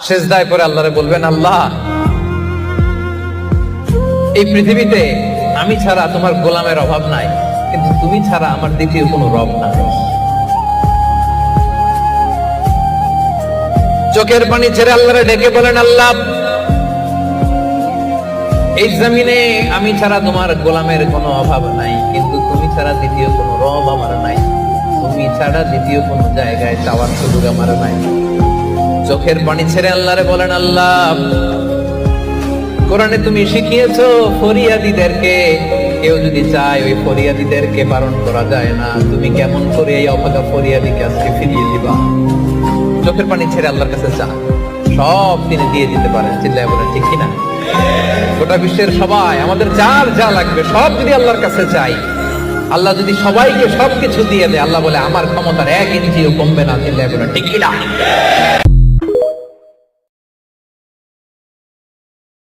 সেজদায় পড়ে আল্লাহরে বলবেন, আল্লাহ এই পৃথিবীতে আমি ছাড়া তোমার গোলামের অভাব নাই, কিন্তু তুমি ছাড়া আমার দ্বিতীয় কোনো রব নাই। চোখের পানি ছেড়ে আল্লাহরে ডেকে বলেন, আল্লাহ এই জমিনে আমি ছাড়া তোমার গোলামের কোনো অভাব নাই, কিন্তু তুমি ছাড়া দ্বিতীয় কোনো রব আমার নাই, তুমি ছাড়া দ্বিতীয় কোনো জায়গায় চাওয়ার সুযোগ আমার নাই। চোখের পানি ছেড়ে আল্লাহরে বলেন, আল্লাহ কোরআনে তুমি শিখিয়েছো ফরিয়াদীদেরকে কেউ যদি চায় ওই ফরিয়াদীদেরকে বারণ করা যায় না, তুমি কেমন করে এই অভাগা ফরিয়াদীকে আজকে ফিরিয়ে দিবা? চোখের পানি ছেড়ে আল্লাহর কাছে চা, সব তিনি দিয়ে দিতে পারেন। চিল্লায় বলেন ঠিক কিনা? গোটা বিশ্বের সবাই আমাদের যার যা লাগবে সব যদি আল্লাহর কাছে চাই, আল্লাহ যদি সবাইকে সবকিছু দিয়ে দেয়, আল্লাহ বলে আমার ক্ষমতার 1 ইঞ্চিও কমবে না। চিল্লায় বলেন ঠিক কিনা?